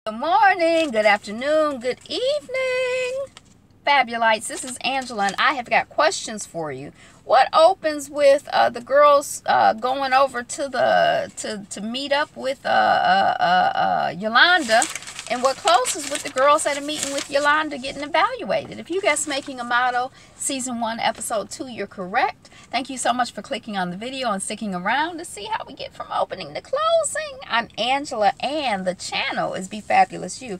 Good morning, good afternoon, good evening, Fabulites. This is Angela, and I have got questions for you. What opens with the girls going over to to meet up with Yolanda, and what closes with the girls at a meeting with Yolanda getting evaluated? If you guys Making a Model Season 1, Episode 2, you're correct. Thank you so much for clicking on the video and sticking around to see how we get from opening to closing. I'm Angela, and the channel is Be Fabulous You.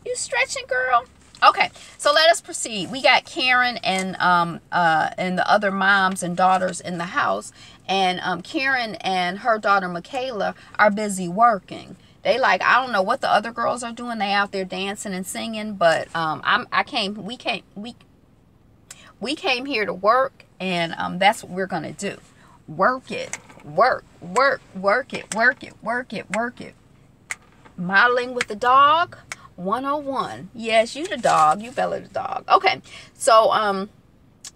You stretching, girl? Okay, so let us proceed. We got Karen and the other moms and daughters in the house, and Karen and her daughter Michaela are busy working. They like, I don't know what the other girls are doing. They out there dancing and singing, but we came here to work, and that's what we're gonna do. Work it, work it. Modeling with the dog 101. Yes, you the dog. You Bella the dog. Okay, so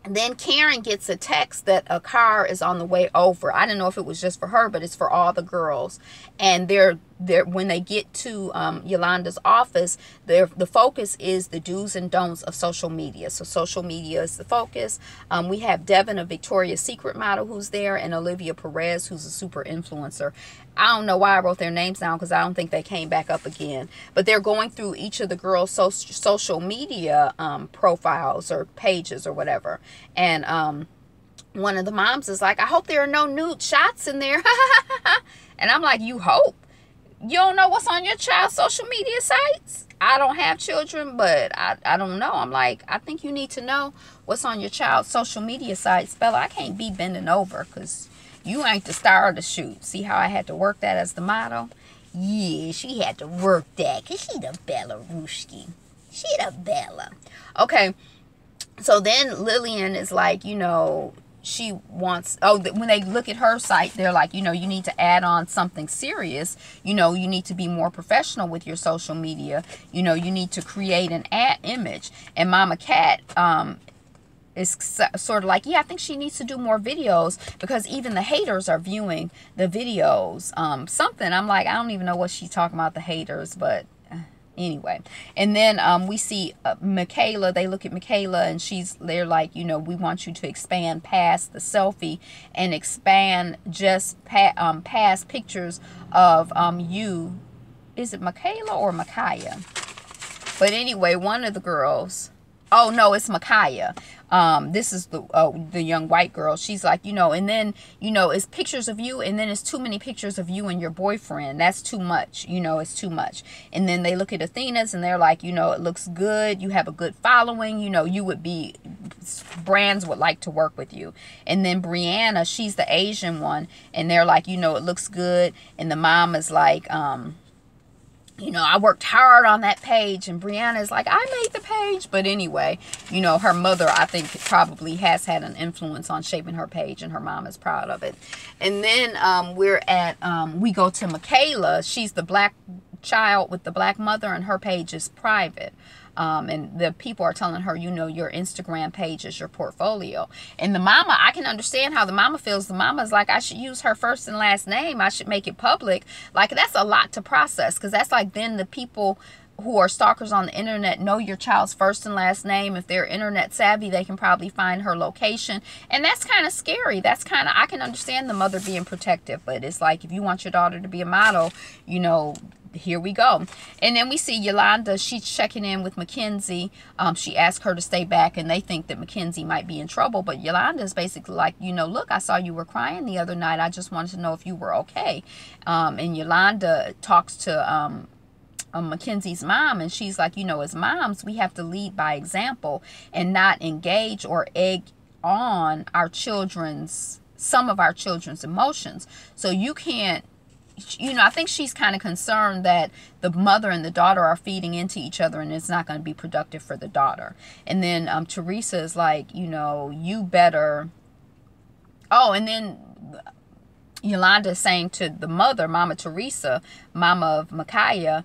then Karen gets a text that a car is on the way over. I didn't know if it was just for her, but it's for all the girls. And they're when they get to Yolanda's office, the focus is the do's and don'ts of social media. So social media is the focus. We have Devin, a Victoria's Secret model, who's there, and Olivia Perez, who's a super influencer. I don't know why I wrote their names down because I don't think they came back up again. But they're going through each of the girls' social media profiles or pages or whatever. And one of the moms is like, I hope there are no nude shots in there. And I'm like, you hope? You don't know what's on your child's social media sites? I don't have children, but I don't know. I'm like, I think you need to know what's on your child's social media sites. Bella, I can't be bending over because you ain't the star of the shoot. See how I had to work that as the model? Yeah, she had to work that because she the Bella Rooski. She the Bella. Okay, so then Lillian is like, you know, she wants, when they look at her site, they're like, you know, you need to add on something serious. You know, you need to be more professional with your social media. You know, you need to create an ad image. And Mama Cat is sort of like, yeah, I think she needs to do more videos because even the haters are viewing the videos. Something, I'm like, I don't even know what she's talking about, the haters, but anyway. And then we see Michaela. They look at Michaela, and they're like, you know, we want you to expand past the selfie and expand just past pictures of you. Is it Michaela or Micaiah? But anyway, one of the girls, oh no, it's Micaiah. This is the young white girl. She's like, you know, and then, you know, it's pictures of you, and then it's too many pictures of you and your boyfriend. That's too much. You know, it's too much. And then they look at Athena's, and they're like, you know, it looks good. You have a good following. You know, brands would like to work with you. And then Brianna, she's the Asian one, and they're like, you know, it looks good. And the mom is like, you know, I worked hard on that page. And Brianna's like, I made the page. But anyway, you know, her mother, I think, probably has had an influence on shaping her page, and her mom is proud of it. And then we go to Michaela. She's the black child with the black mother, and her page is private. And the people are telling her, you know, your Instagram page is your portfolio. And the mama, I can understand how the mama feels. The mama's like, I should use her first and last name. I should make it public. Like, that's a lot to process, because that's like, then the people who are stalkers on the internet know your child's first and last name. If they're internet savvy, they can probably find her location. And that's kind of scary. That's kind of, I can understand the mother being protective, but it's like, if you want your daughter to be a model, you know, here we go. And then we see Yolanda. She's checking in with Mackenzie. She asked her to stay back, and they think that Mackenzie might be in trouble. But Yolanda is basically like, you know, look, I saw you were crying the other night. I just wanted to know if you were okay. And Yolanda talks to Mackenzie's mom, and she's like, you know, as moms, we have to lead by example and not engage or egg on some of our children's emotions. So you can't, you know, I think she's kind of concerned that the mother and the daughter are feeding into each other, and it's not going to be productive for the daughter. And then Teresa is like, you know, you better. Oh, and then Yolanda is saying to the mother, Mama Teresa, mama of Micaiah,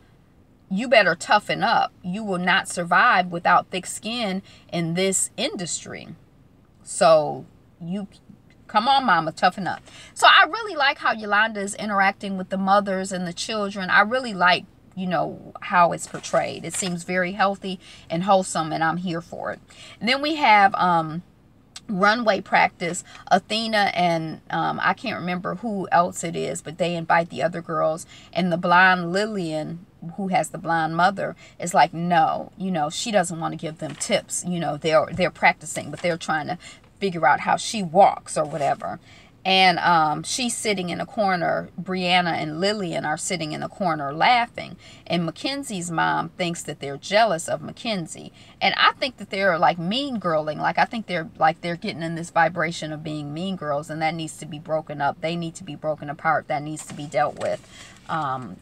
you better toughen up. You will not survive without thick skin in this industry. So you come on, mama, toughen up. So I really like how Yolanda is interacting with the mothers and the children. I really like you know, how it's portrayed. It seems very healthy and wholesome, and I'm here for it. And then we have runway practice. Athena and I can't remember who else it is, but they invite the other girls, and the blonde Lillian, who has the blonde mother, is like, no, you know, she doesn't want to give them tips. You know, they're practicing, but they're trying to figure out how she walks or whatever. And she's sitting in a corner. Brianna and Lillian are sitting in a corner laughing. And Mackenzie's mom thinks that they're jealous of Mackenzie. And I think that they're like mean girling. Like, I think they're getting in this vibration of being mean girls. And that needs to be broken up. They need to be broken apart. That needs to be dealt with.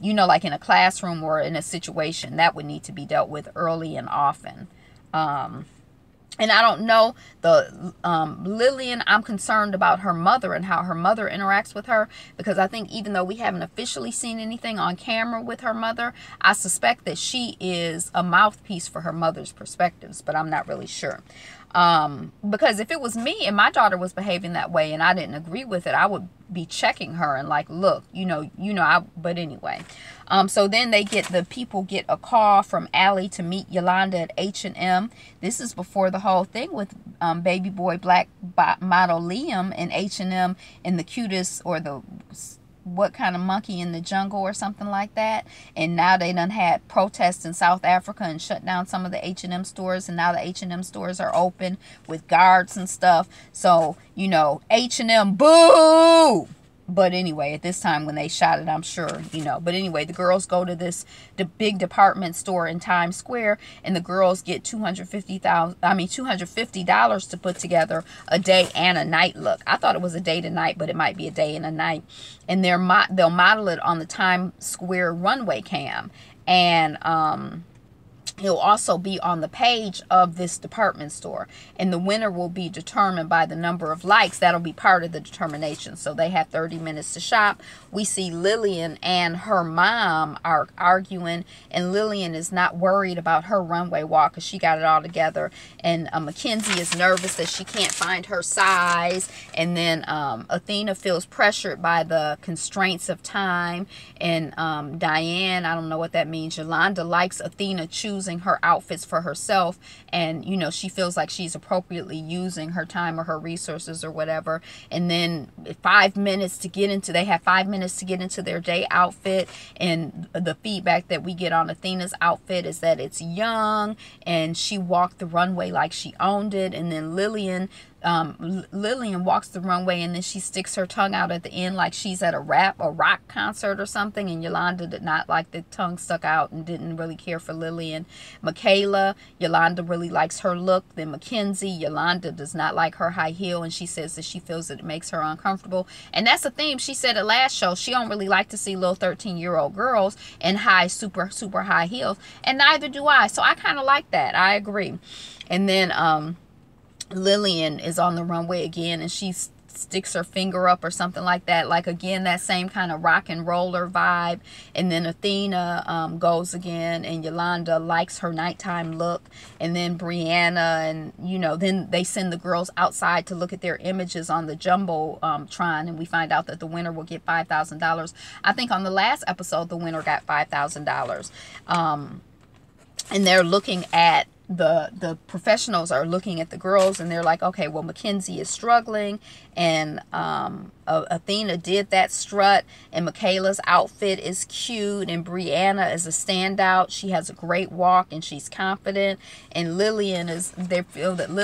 You know, like in a classroom or in a situation, that would need to be dealt with early and often. And I don't know, the Lillian, I'm concerned about her mother and how her mother interacts with her, because I think even though we haven't officially seen anything on camera with her mother, I suspect that she is a mouthpiece for her mother's perspectives, but I'm not really sure. Because if it was me and my daughter was behaving that way and I didn't agree with it, I would be checking her and like, look, but anyway. So then the people get a call from Allie to meet Yolanda at H&M. This is before the whole thing with baby boy black model Liam and H&M and the cutest, or the what kind of monkey in the jungle or something like that. And now they done had protests in South Africa and shut down some of the H&M stores, and now the H&M stores are open with guards and stuff. So, you know, H&M, boo! But anyway, at this time when they shot it, I'm sure, you know. But anyway, the girls go to the big department store in Times Square, and the girls get $250 to put together a day and a night look. I thought it was a day to night, but it might be a day and a night. And they'll model it on the Times Square runway cam. And it'll also be on the page of this department store, and the winner will be determined by the number of likes. That'll be part of the determination. So they have 30 minutes to shop. We see Lillian and her mom are arguing, and Lillian is not worried about her runway walk because she got it all together. And Mackenzie is nervous that she can't find her size. And then Athena feels pressured by the constraints of time. And Diane, I don't know what that means. Yolanda likes Athena choosing her outfits for herself, and you know, she feels like she's appropriately using her time or her resources or whatever. And then 5 minutes to get into, they have 5 minutes to get into their day outfit, and the feedback that we get on Athena's outfit is that it's young and she walked the runway like she owned it. And then Lillian walks the runway, and then she sticks her tongue out at the end like she's at a rock concert or something. And Yolanda did not like the tongue stuck out and didn't really care for Lillian. Michaela, Yolanda really likes her look. Then Mackenzie, Yolanda does not like her high heel, and she says that she feels that it makes her uncomfortable. And that's the theme. She said at last show she don't really like to see little 13-year-old girls in super high heels, and neither do I. So I kind of like that. I agree. And then Lillian is on the runway again, and she sticks her finger up or something like that, like again that same kind of rock and roller vibe. And then Athena goes again, and Yolanda likes her nighttime look. And then Brianna, and you know, then they send the girls outside to look at their images on the Jumbotron, and we find out that the winner will get $5,000. I think on the last episode the winner got $5,000. And they're looking at the professionals are looking at the girls, and they're like, okay, well, Mackenzie is struggling, and Athena did that strut, and Michaela's outfit is cute, and Brianna is a standout. She has a great walk, and she's confident. And Lillian they feel that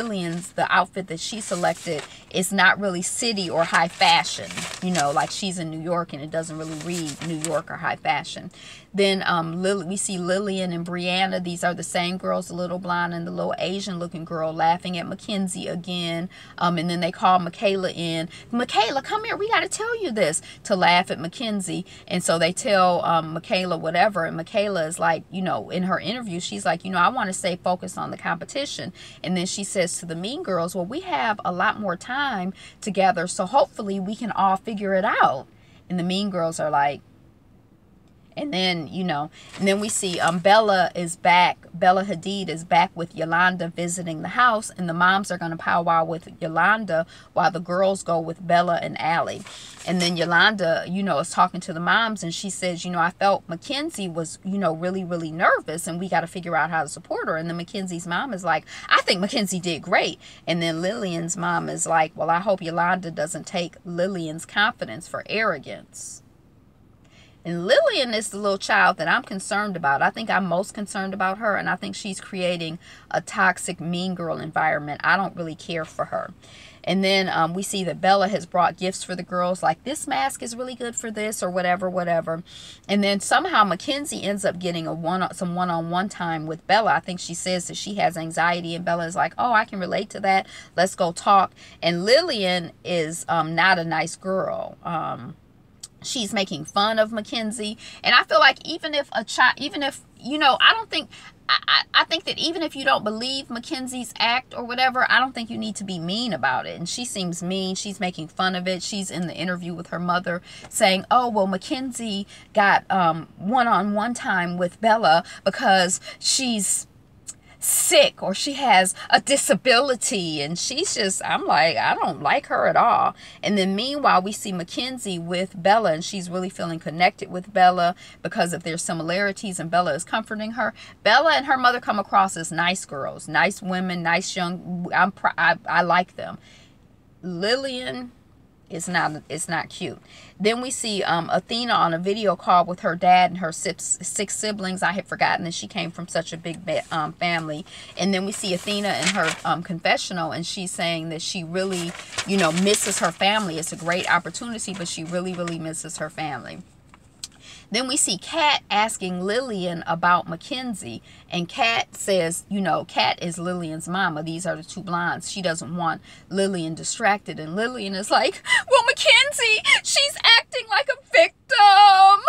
the outfit that she selected is not really city or high fashion, you know, like she's in New York and it doesn't really read New York or high fashion. Then we see Lillian and Brianna. These are the same girls, the little blonde and the little Asian looking girl, laughing at Mackenzie again. And then they call Michaela in. Michaela, come here, we got to tell you this, to laugh at Mackenzie. And so they tell Michaela whatever, and Michaela is like, you know, in her interview, she's like, you know, I want to stay focused on the competition. And then she says to the mean girls, well, we have a lot more time together, so hopefully we can all figure it out. And the mean girls are like, And then, you know, and then we see Bella is back. Bella Hadid is back with Yolanda visiting the house. And the moms are going to powwow with Yolanda while the girls go with Bella and Allie. And then Yolanda, you know, is talking to the moms. And she says, you know, I felt Mackenzie was, you know, really, really nervous. And we got to figure out how to support her. And then Mackenzie's mom is like, I think Mackenzie did great. And then Lillian's mom is like, well, I hope Yolanda doesn't take Lillian's confidence for arrogance. And Lillian is the little child that I'm concerned about. I think I'm most concerned about her, and I think she's creating a toxic, mean girl environment. I don't really care for her. And then we see that Bella has brought gifts for the girls, like this mask is really good for this or whatever, whatever. And then somehow Mackenzie ends up getting some one-on-one time with Bella. I think she says that she has anxiety, and Bella is like, oh, I can relate to that. Let's go talk. And Lillian is not a nice girl. She's making fun of Mackenzie. And I feel like even if a child, even if, you know, I think that even if you don't believe Mackenzie's act or whatever, I don't think you need to be mean about it. And she seems mean. She's making fun of it. She's in the interview with her mother saying, oh, well, Mackenzie got one-on-one time with Bella because she's sick or she has a disability, and she's just, I'm like, I don't like her at all. And then meanwhile we see Mackenzie with Bella, and she's really feeling connected with Bella because of their similarities, and Bella is comforting her. Bella and her mother come across as nice girls, nice women, nice young, I like them. Lillian is not cute. Then we see Athena on a video call with her dad and her six siblings. I had forgotten that she came from such a big family. And then we see Athena in her confessional, and she's saying that she really, you know, misses her family. It's a great opportunity, but she really, really misses her family. Then we see Kat asking Lillian about Mackenzie, and Kat says, you know, Kat is Lillian's mama. These are the two blondes. She doesn't want Lillian distracted. And Lillian is like, well, Mackenzie, she's acting like a victim.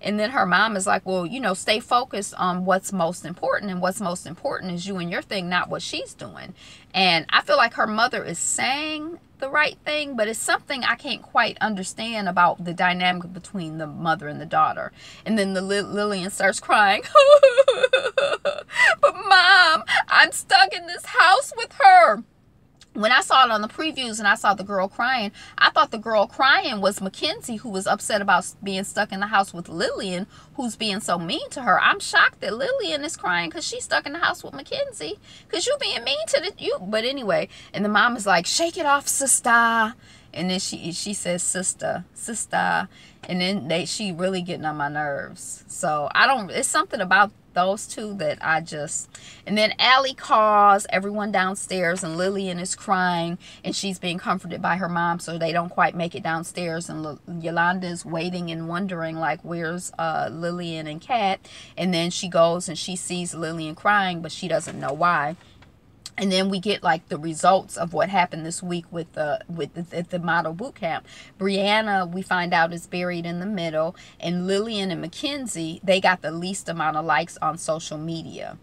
And then her mom is like, well, you know, stay focused on what's most important. And what's most important is you and your thing, not what she's doing. And I feel like her mother is saying the right thing, but it's something I can't quite understand about the dynamic between the mother and the daughter. And then Lillian starts crying. But Mom, I'm stuck in this house with her. When I saw it on the previews and I saw the girl crying, I thought the girl crying was Mackenzie, who was upset about being stuck in the house with Lillian, who's being so mean to her. I'm shocked that Lillian is crying because she's stuck in the house with Mackenzie, because you being mean to you. But anyway, and the mom is like, shake it off, sister. And then she says, sister. And then she really getting on my nerves. So it's something about those two that I just, and then Allie calls everyone downstairs, and Lillian is crying, and she's being comforted by her mom, so they don't quite make it downstairs. And Yolanda is waiting and wondering, like, where's Lillian and Kat? And then she goes and she sees Lillian crying, but she doesn't know why. And then we get like the results of what happened this week with the model boot camp. Brianna, we find out, is buried in the middle, and Lillian and Mackenzie, they got the least amount of likes on social media.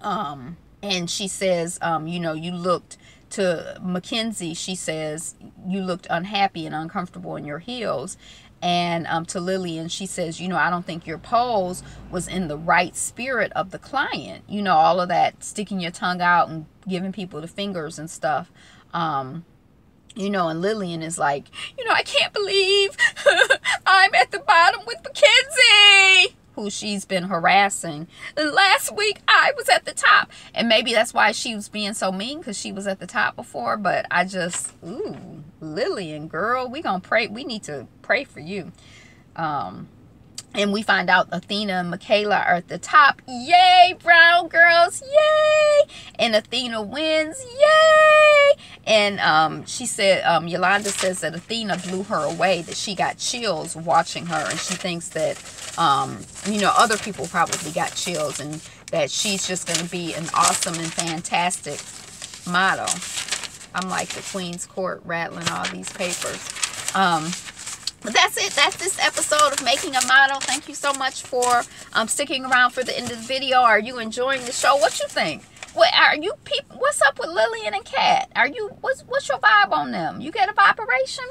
And she says, you know, you looked to Mackenzie. She says you looked unhappy and uncomfortable in your heels. And to Lillian, she says, you know, I don't think your pose was in the right spirit of the client. You know, all of that sticking your tongue out and giving people the fingers and stuff. You know, and Lillian is like, you know, I can't believe I'm at the bottom with Mackenzie, who she's been harassing. And last week I was at the top. And maybe that's why she was being so mean, because she was at the top before. But I just, ooh, Lillian, girl, we gonna pray. We need to pray for you. And we find out Athena and Michaela are at the top. Yay, brown girls, yay! And Athena wins, yay! And she said, Yolanda says that Athena blew her away, that she got chills watching her, and she thinks that, you know, other people probably got chills, and that she's just going to be an awesome and fantastic model. I'm like the Queen's Court rattling all these papers. But that's it. That's this episode of Making a Model. Thank you so much for sticking around for the end of the video. Are you enjoying the show? What you think? What are you people? What's up with Lillian and Kat? Are you? What's your vibe on them? You get a vibration?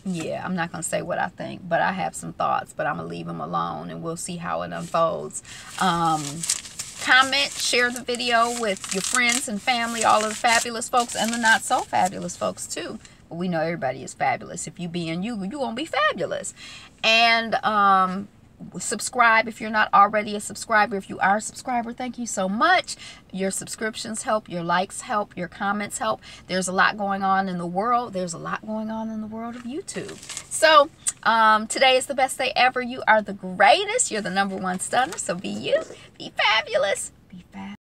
Yeah, I'm not going to say what I think, but I have some thoughts, but I'm going to leave them alone and we'll see how it unfolds. Comment, share the video with your friends and family, all of the fabulous folks and the not so fabulous folks too. But we know everybody is fabulous. If you being you, you're going to be fabulous. And subscribe if you're not already a subscriber. If you are a subscriber, thank you so much. Your subscriptions help, your likes help, your comments help. There's a lot going on in the world. There's a lot going on in the world of YouTube. So today is the best day ever. You are the greatest. You're the #1 stunner. So be you, be fabulous, be fab.